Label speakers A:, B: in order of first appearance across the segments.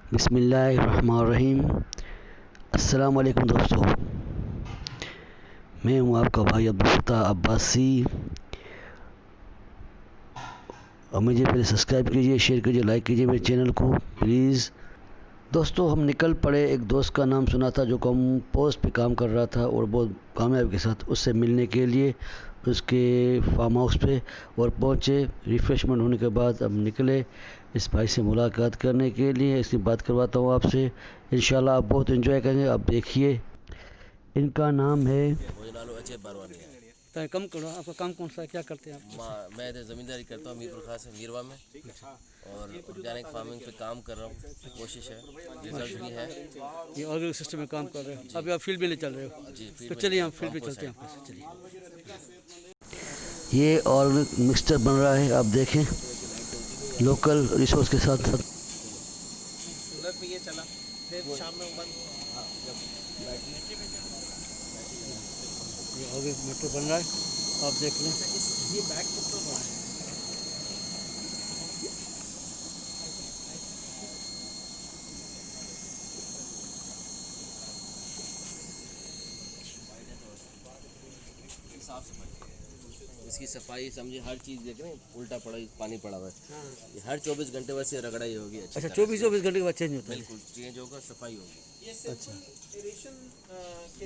A: बिस्मिल्लाहिर्रहमानिर्रहीम। अस्सलाम वालेकुम दोस्तों, मैं हूं आपका भाई अब्दुल फत्ताह अब्बासी। और मुझे पहले सब्सक्राइब कीजिए, शेयर कीजिए, लाइक कीजिए मेरे चैनल को प्लीज़। दोस्तों, हम निकल पड़े। एक दोस्त का नाम सुना था जो कंपोस्ट पे काम कर रहा था और बहुत कामयाबी के साथ उससे मिलने के लिए उसके फार्म हाउस पे और पहुँचे। रिफ़्रेशमेंट होने के बाद अब निकले इस भाई से मुलाकात करने के लिए। इसकी बात करवाता हूँ आपसे, इंशाल्लाह आप बहुत एंजॉय करेंगे। आप देखिए, इनका नाम है
B: कम करो। आपका काम कौन सा है, क्या करते हैं आप?
C: मैं इधर ज़मींदारी करता हूँ मीरपुर खास मीरवा में, और ऑर्गेनिक फार्मिंग पे काम कर रहा हूँ। कोशिश है, रिजल्ट भी है।
B: ये ऑर्गेनिक सिस्टम में काम कर रहे हो? अभी आप फील्ड में ले चल रहे हो?
C: जी,
B: तो चलिए हम फील्ड पे चलते हैं आपके। चलिए,
A: ये ऑर्गेनिक मिक्सचर बन रहा है, आप देखें, लोकल रिसोर्स के साथ साथ।
C: ये चला फिर शाम में बंद।
B: ये ऑर्गेनिक मटर बन रहा है, आप देख लें।
C: ये बैग कितना बड़ा है? साफ सफाई, इसकी सफाई समझिए, हर चीज़ देख रहे हैं, उल्टा पड़ा पानी पड़ा हुआ है। ये हर 24 घंटे वैसे रगड़ा ही होगी।
B: अच्छा, 24 घंटे के बाद चेंज होता है?
C: बिल्कुल चेंज होगा, सफाई होगी।
B: अच्छा,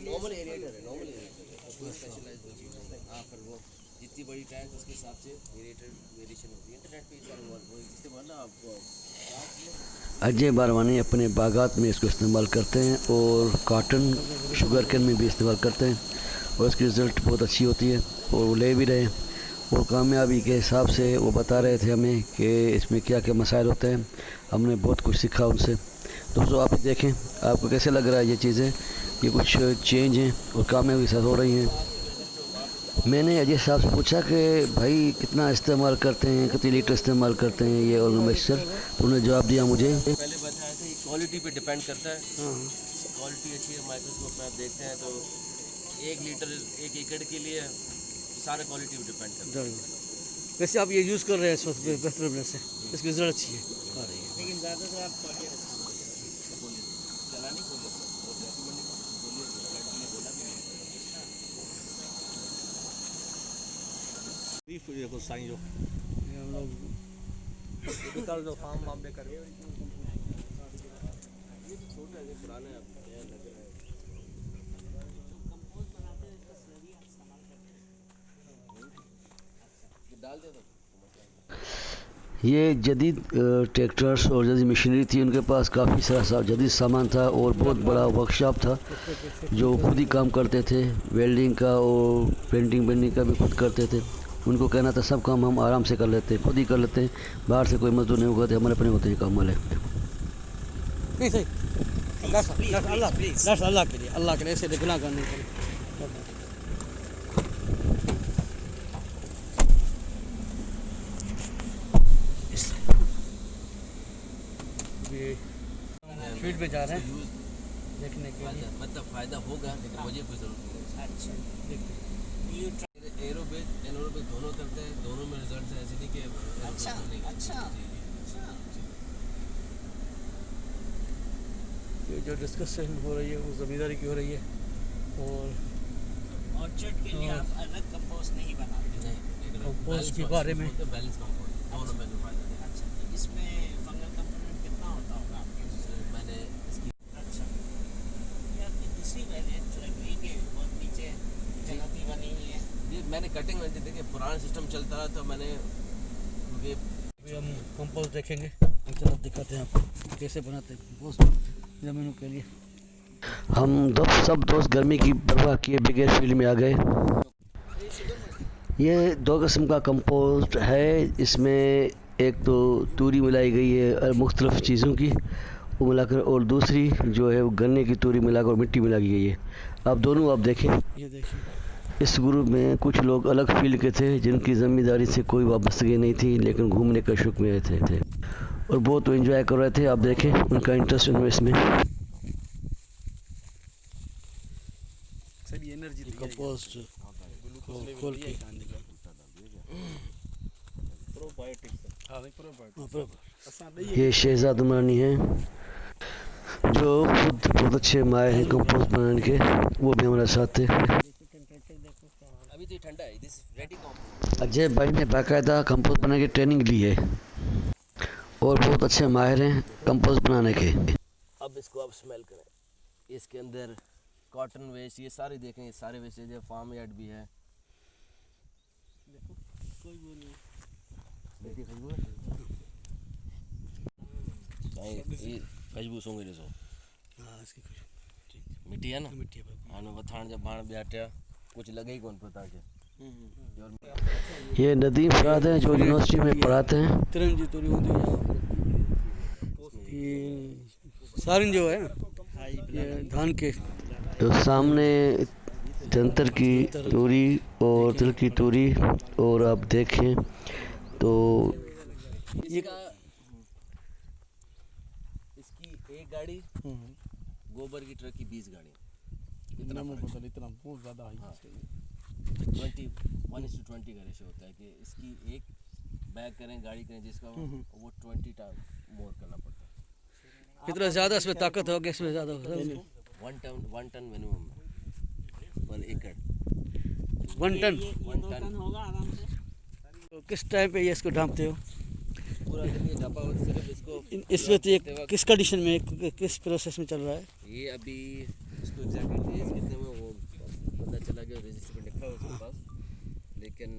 C: नॉर्मल एरिएटर है, नॉर्मल एरिएटर है, कोई स्पेशलाइज्ड वो चीज़ नहीं है। हाँ, पर वो जितनी बड़ी टैंक उसके हिसाब से एरिएटर वेरिएशन होती है। इंटरनेट पे सारे वो जिससे बोला आपको
A: अजय बारवानी अपने बागात में इसको इस्तेमाल करते हैं और कॉटन शुगर केन में भी इस्तेमाल करते हैं और इसकी रिज़ल्ट बहुत अच्छी होती है और वो ले भी रहे हैं। और कामयाबी के हिसाब से वो बता रहे थे हमें कि इसमें क्या क्या मसाइल होते हैं। हमने बहुत कुछ सीखा उनसे। दोस्तों, आप देखें, आपको कैसे लग रहा है ये चीज़ें, ये कुछ चेंज हैं और कामयाबी के साथ हो रही हैं। मैंने अजय साहब से पूछा कि भाई कितना इस्तेमाल करते हैं, कितनी लीटर इस्तेमाल करते हैं ये ऑर्गेनिक मिक्सचर, तो उन्होंने जवाब दिया मुझे।
C: पहले बताया था, क्वालिटी पे डिपेंड करता है।
B: हाँ,
C: क्वालिटी अच्छी है, माइक्रोस्कोप में आप देखते हैं तो 1 लीटर 1 एकड़ के लिए सारा क्वालिटी पे डिपेंड करता है।
B: वैसे आप ये यूज़ कर रहे हैं इस वक्त बेहतर वजह से, इसकी रिजल्ट अच्छी है, आ रही है।
C: लेकिन ज़्यादातर आप चला नहीं बोलिए, बोला भी नहीं।
B: देखो साईं जो हम लोग निकाल दो फार्म वाम में कर।
C: ये तो छोटा है, पुराना है, नया लग रहा है। ये डाल दे तो
A: ये जदीद ट्रैक्टर्स और जदीद मशीनरी थी उनके पास, काफ़ी सारा जदीद सामान था और बहुत बड़ा वर्कशॉप था जो खुद ही काम करते थे। वेल्डिंग का और पेंटिंग बनने का भी खुद करते थे। उनको कहना था सब काम हम आराम से कर लेते हैं, खुद ही कर लेते हैं, बाहर से कोई मजदूर नहीं होगा, हमारे अपने होते हैं काम वाले।
B: नहीं सही, अल्लाह के लिए, अल्लाह के लिए ऐसे गुनाह करने के लिए। फील्ड में जा रहे हैं देखने के लिए।
C: मतलब फ़ायदा होगा, लेकिन मुझे कोई ज़रूरत नहीं है।
B: अच्छा, देखते
C: एरोबिक एनोरोबिक दोनों करते हैं, दोनों में रिजल्ट है, ऐसे नहीं कि अच्छा अच्छा।
B: ये जो डिस्कशन हो रही है वो ज़मींदारी की हो रही है। और
D: ऑर्चर्ड के लिए आप अलग कंपोस्ट नहीं बनाते?
B: कंपोस्ट के बारे में
C: बैलेंस कंपोस्ट दोनों में जो फायदा है।
D: अच्छा, तो इसमें फंगल कंपोनेंट कितना होता होगा आपके?
C: मैंने इसकी
D: अच्छा, ये आपकी दूसरी वेरिएंट जो है ग्रीन के बहुत नीचे चलाती बनी हुई है।
C: ये मैंने कटिंग में देखिए, पुराना सिस्टम चलता रहा तो मैंने क्योंकि
B: अभी हम कंपोस्ट देखेंगे, चलो दिखाते हैं आपको कैसे बनाते हैं कंपोस्ट ज़मीनों के लिए।
A: हम सब दोस्त गर्मी की परवाह किए बगैर फील्ड में आ गए। ये 2 किस्म का कंपोस्ट है। इसमें एक तो तूरी मिलाई गई है मुख्तलिफ़ चीज़ों की, वो मिलाकर, और दूसरी जो है वो गन्ने की तूरी मिलाकर मिट्टी मिला गई है। अब दोनों आप देखें।
B: ये देखिए,
A: इस ग्रुप में कुछ लोग अलग फील्ड के थे जिनकी ज़िम्मेदारी से कोई वाबस्तगी नहीं थी, लेकिन घूमने का शौक में थे और बहुत एंजॉय कर रहे थे। आप देखें उनका इंटरेस्ट इसमें।
B: सभी एनर्जी कंपोस्ट खोल के
A: ये शहजाद उमरानी है जो खुद बहुत अच्छे माहिर हैं कंपोस्ट बनाने के, वो भी हमारे साथ थे।
C: अभी तो ये ठंडा है, दिस रेडी कंपोस्ट।
A: अजय भाई ने बाकायदा कंपोस्ट बनाने की ट्रेनिंग ली है और बहुत अच्छे माहिर हैं कंपोस्ट बनाने के।
C: अब इसको आप स्मेल करें, इसके अंदर कॉटन वेस्ट ये सारे देखें, ये सारे वेस्टेज है, फार्म यार्ड भी है।
D: कोई वो नहीं।
C: देखिए खुशबू है, ये खुशबू सोंगे जो
B: हाँ इसकी कुछ
C: मिट्टी है ना,
B: मिट्टी है।
C: आने वथान जब भाण बैठा कुछ लगे ही कौन पता के।
A: ये नदीम फराद हैं जो यूनिवर्सिटी में पढ़ाते हैं।
B: तिरंजी तोरी होती है। ये सारिन जो है ये धान के
A: तो सामने जंतर की तूरी और तिल की तूरी, और आप देखें तो
C: इसकी एक गाड़ी गोबर की ट्रक की 20 गाड़ी,
B: इतना बहुत ज़्यादा है।
C: 21:20 का रेशो होता है कि इसकी एक बैग करें गाड़ी करें जिसका वो 20 टाइम मोर करना पड़ता है।
B: कितना ज़्यादा इसमें ताकत होगी, इसमें ज़्यादा होगा।
C: 1 टन मिनिमम पर एकड़,
B: 1 टन।
D: ये 2 टन होगा आराम से।
B: तो किस टाइम पे ये इसको ढांपते हो?
C: पूरा दिन ये ढपा हुआ, सिर्फ इसको
B: इसमें तो ये किस कंडीशन में, किस प्रोसेस में चल रहा है?
C: ये अभी इसको एग्जैक्टली डेज कितने में वो पता चला गया, रजिस्टर पे लिखा हुआ उसके पास, लेकिन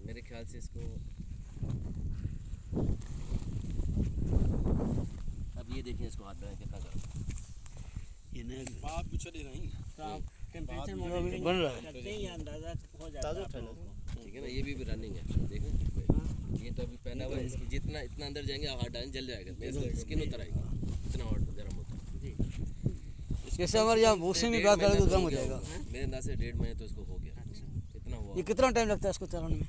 C: मेरे ख्याल से इसको अब ये देखें इसको हाथ में कितना गर्म,
B: ये नहीं
C: बात पीछे दे रही
D: तो आप टेम्परेचर
B: बन
D: मॉनिटरिंग
B: रहा है।
D: करते ही अंदाजा हो जाता है आप लोगों को।
C: ठीक है ना, ये भी रनिंग है देखें, ये तो अभी पहना हुआ है, इसकी जितना इतना अंदर जाएंगे हाथ डालें जल जाएगा, स्किन उतर आएगी, इतना हॉट गर्म होता है।
B: जैसे हमारे यहाँ भूसे में बात करें तो कम हो जाएगा।
C: मेरे अंदाज से 1.5 महीने तो इसको हो गया, इतना हुआ।
B: ये कितना टाइम लगता है इसको चलाने में?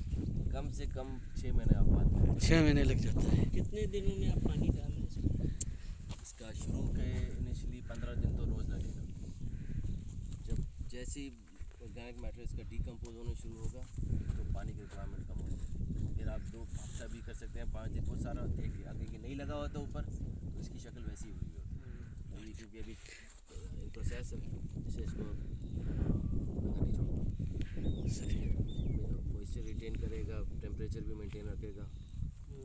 C: कम से कम 6 महीने आप बात करें।
B: 6 महीने लग जाता है।
D: कितने दिनों में आप पानी डाल रहे हैं इसमें?
C: इसका शुरू के इनिशियली 15 दिन तो रोज़ लगेगा, जब जैसे ही ऑर्गेनिक मैटर इसका डीकम्पोज होना शुरू होगा तो पानी की रिक्वायरमेंट कम हो जाएगी। फिर आप 2 हफ्ता भी कर सकते हैं, 5 दिन, बहुत सारा एक आगे की नहीं लगा हुआ था ऊपर तो इसकी शक्ल वैसी हुई होती है। अभी क्योंकि अभी इन प्रोसेस है, जैसे इसको नहीं छोड़ता, मॉइस्चर रिटेन करेगा, टेम्परेचर भी मेंटेन रखेगा,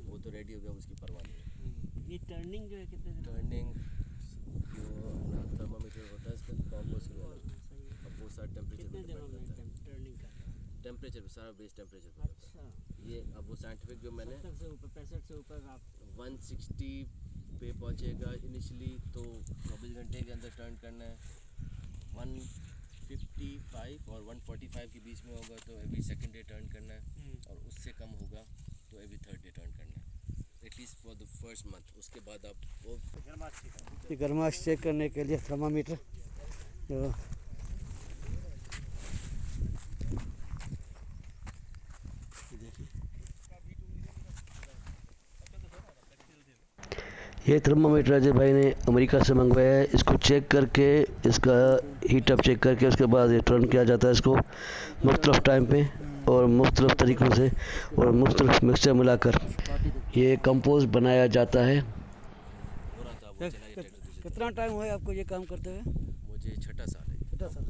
C: वो तो रेडी हो गया, उसकी परवाह नहीं है।
D: ये टर्निंग जो है कितने दिन
C: टर्निंग जो थर्मामीटर होता है इसका कॉम्पोस्ट वाला, अब वो सारा टेम्परेचर
D: कितने
C: पे
D: दिनों
C: डिपेंड
D: में
C: करता है,
D: टर्निंग का?
C: टेम्परेचर पे सारा बेस टेम्परेचर पे होता
D: अच्छा,
C: है। ये अब वो साइंटिफिक जो मैंने
D: 70 से ऊपर, 65 से ऊपर आप
C: 160 पे पहुंचेगा इनिशियली, तो 24 घंटे के अंदर टर्न करना है। 155 और 145 के बीच में होगा तो एवरी सेकंड डे टर्न करना है, और उससे कम होगा तो एवरी थर्ड डे टर्न करना है, at least for the first month. उसके बाद आप वो
B: ये गर्माश चेक करने के लिए थर्मामीटर जो
A: ये थर्मामीटर अजय भाई ने अमेरिका से मंगवाया है। इसको चेक करके, इसका हीट अप चेक करके उसके बाद ये टर्न किया जाता है इसको मुख्तलिफ टाइम पे और मुख्तलिफ तरीक़ों से, और मुख्तलिफ मिक्सचर मिलाकर ये कंपोस्ट बनाया जाता है।
C: पूरा था वो चला ये ट्रैक्टर।
B: कितना टाइम हुआ है आपको ये काम करते हुए?
C: मुझे 6ठा साल है।
B: 6 साल।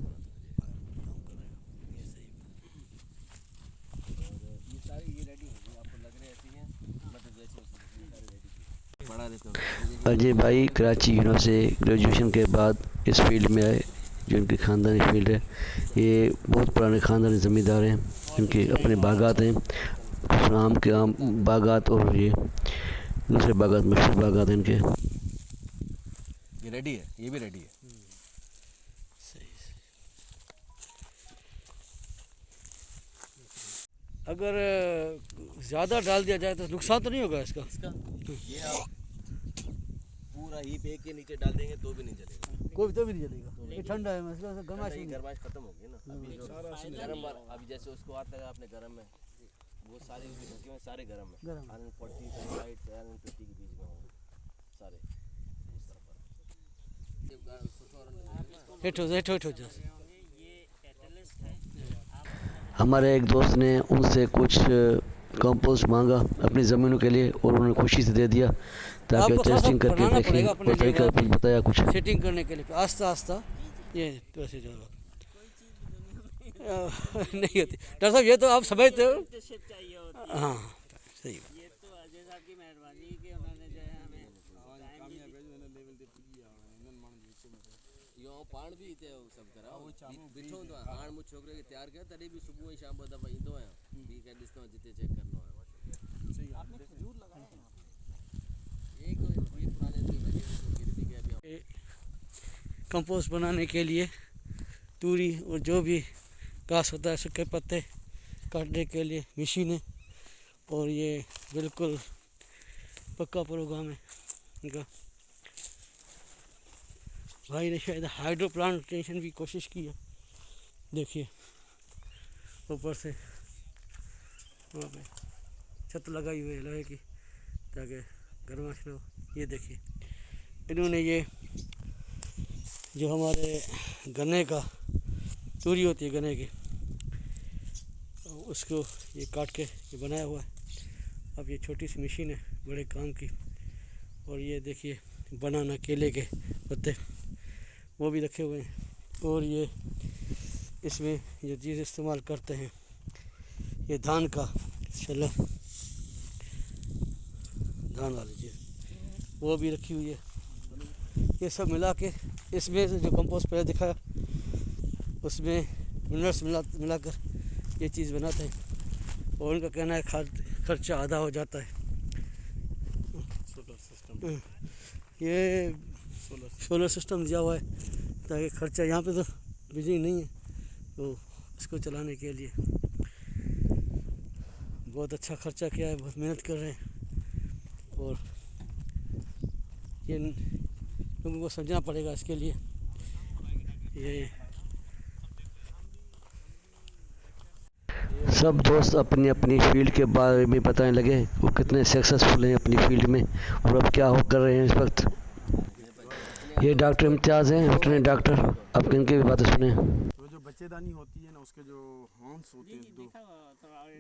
C: और ये सारी ये रेडी हो गई, आपको लग रहे ऐसी हैं मतलब जैसे ये सारी रेडी पढ़ा रहता हूँ।
A: अजय भाई कराची यूनिवर्सिटी से ग्रेजुएशन के बाद इस फील्ड में आए, जो इनकी ख़ानदानी फील्ड है। ये बहुत पुराने ख़ानदानी ज़मींदार हैं, इनके अपने बागात हैं, आम के आम बागात और ये दूसरे बागात, मशहूर बागात हैं इनके।
C: ये रेडी है, ये भी रेडी है।
B: अगर ज़्यादा डाल दिया जाए तो नुकसान तो नहीं होगा इसका?
C: इसका ये आप पूरा ही पे के नीचे डाल देंगे तो भी नहीं चलेगा।
B: कोई तो भी नहीं चलेगा, ये ठंडा है, मतलब गर्माश
C: ये
B: नहीं।
C: गरमाश खत्म हो गई ना, अभी जो गरम वाला अभी जैसे उसको हाथ लगा आपने गरम में, वो सारे उसके ढके हुए सारे गरम में,
B: गरम।
C: 140 150 के बीच में होंगे सारे इस तरह पर। ये
B: हेठो हेठो जा।
D: ये कैटलिस्ट है। आप
A: हमारे एक दोस्त ने उनसे कुछ कंपोस्ट मांगा अपनी ज़मीनों के लिए और उन्होंने खुशी से दे दिया, ताकि
B: आपको थोड़ा सा
A: टेस्टिंग करके
B: बनाना
A: देखें
B: पड़ेगा अपने
A: और तरीका
B: लिए
A: बताया कुछ।
B: सेटिंग करने के लिए आस्ता आस्ता ये प्रोसीजर होगा। नहीं होती डॉक्टर साहब, ये तो आप समझते हो।
D: चाहिए होती
B: हाँ सही।
D: ये तो अजय साहब की मेहरबानी कि उन्होंने जो है हमें
C: यो पाण भी हिते सब करा बिठो तो हाण मु छोकरे के तैयार कर तड़ी भी सुबह ही शाम दफा इंदो है बी के दिसतो जिते चेक करनो है। सही आपने खजूर लगाया है एक ये पुराने जो लगे तो गिरती के अभी
B: कंपोस्ट बनाने के लिए तूरी और जो भी घास होता है, सूखे पत्ते काटने के लिए मशीन है। और ये बिल्कुल पक्का प्रोग्राम है इनका। भाई ने शायद हाइड्रो प्लांटेशन की कोशिश की है, देखिए ऊपर से वहाँ पे छत लगाई हुई है लोहे की ताकि गर्माश हो। ये देखिए इन्होंने ये जो हमारे गन्ने का तूरी होती है गन्ने की, उसको ये काट के ये बनाया हुआ है। अब ये छोटी सी मशीन है बड़े काम की। और ये देखिए बनाना केले के पत्ते वो भी रखे हुए हैं। और ये इसमें जो चीज़ इस्तेमाल करते हैं ये धान का छल्ला, धान वाली चीज़ वो भी रखी हुई है। ये सब मिला के इसमें जो कंपोस्ट पहले दिखाया उसमें मिनरल्स मिलाकर ये चीज़ बनाते हैं। और उनका कहना है खर्चा आधा हो जाता है।
C: सोलर सिस्टम
B: ये सोलर सिस्टम दिया हुआ है ताकि खर्चा, यहाँ पे तो बिजली नहीं है तो इसको चलाने के लिए बहुत अच्छा खर्चा किया है, बहुत मेहनत कर रहे हैं। और ये लोगों को समझना पड़ेगा इसके लिए। ये
A: सब दोस्त अपनी अपनी फील्ड के बारे में बताने लगे वो कितने सक्सेसफुल हैं अपनी फील्ड में और अब क्या हो कर रहे हैं इस वक्त। ये डॉक्टर इम्तियाज़ हैं, वेटरनरी डॉक्टर। अब किनकी भी बातें सुने।
E: तो जो बच्चेदानी होती है ना उसके जो हॉर्न्स होते हैं दो,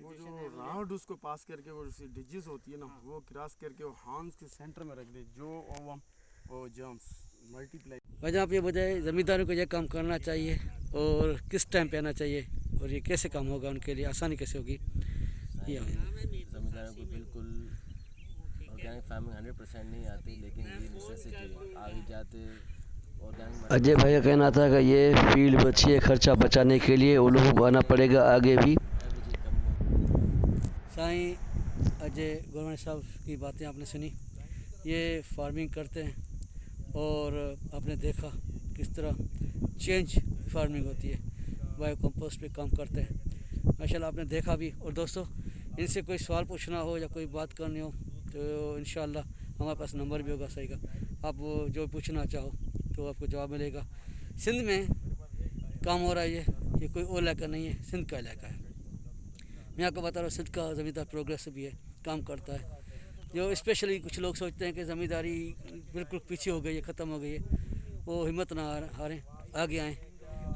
E: वो जो राउंड उसको पास करके वो डिजीज होती है ना वो क्रॉस करके वो हॉर्न्स के सेंटर में रख दे जो ओवम वो जर्म्स मल्टीप्लाई।
B: वजह आप ये बताए ज़मींदारों को यह काम करना चाहिए और किस टाइम पे आना चाहिए और ये कैसे काम होगा, उनके लिए आसानी कैसे होगी। ये
C: जमींदारों को बिल्कुल ऑर्गेनिक फार्मिंग 100% नहीं आती, लेकिन ये नेसेसिटी है आगे जाते ऑर्गेनिक।
A: अजय भाई का कहना था कि ये फील्ड बची है, खर्चा बचाने के लिए उन लोगों को आना पड़ेगा आगे भी।
B: साईं अजय गोरवानी साहब की बातें आपने सुनी। ये फार्मिंग करते हैं और आपने देखा किस तरह चेंज फार्मिंग होती है, बायो कंपोस्ट पे काम करते हैं माशाल्लाह आपने देखा भी। और दोस्तों इनसे कोई सवाल पूछना हो या कोई बात करनी हो तो इंशाल्लाह हमारे पास नंबर भी होगा सही का, आप वो जो पूछना चाहो तो आपको जवाब मिलेगा। सिंध में काम हो रहा है, ये कोई और इलाका नहीं है, सिंध का इलाका है। मैं आपको बता रहा हूँ सिंध का ज़मींदार प्रोग्रेस भी है, काम करता है। जो स्पेशली कुछ लोग सोचते हैं कि ज़मींदारी बिल्कुल पीछे हो गई है, ख़त्म हो गई है, वो हिम्मत ना हारें, आगे आएँ।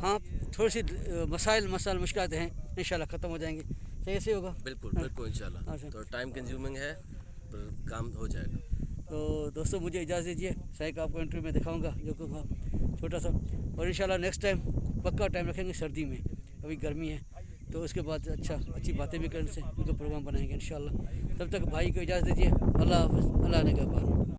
B: हाँ थोड़ी सी मसाइल मुश्किलातें हैं, इंशाल्लाह ख़त्म हो जाएंगी। सही ऐसे होगा
C: बिल्कुल बिल्कुल इंशाल्लाह। तो टाइम कंज्यूमिंग है पर काम हो जाएगा।
B: तो दोस्तों मुझे इजाज़त दीजिए, साई का आपको इंटरव्यू में दिखाऊंगा जो कि छोटा सा। और इंशाल्लाह नेक्स्ट टाइम पक्का टाइम रखेंगे सर्दी में, अभी गर्मी है तो उसके बाद अच्छी बातें भी करने से उनका प्रोग्राम बनाएंगे इंशाल्लाह। तब तक भाई को इजाज़त दीजिए। अल्लाह हाफ़िज़, अल्लाह ने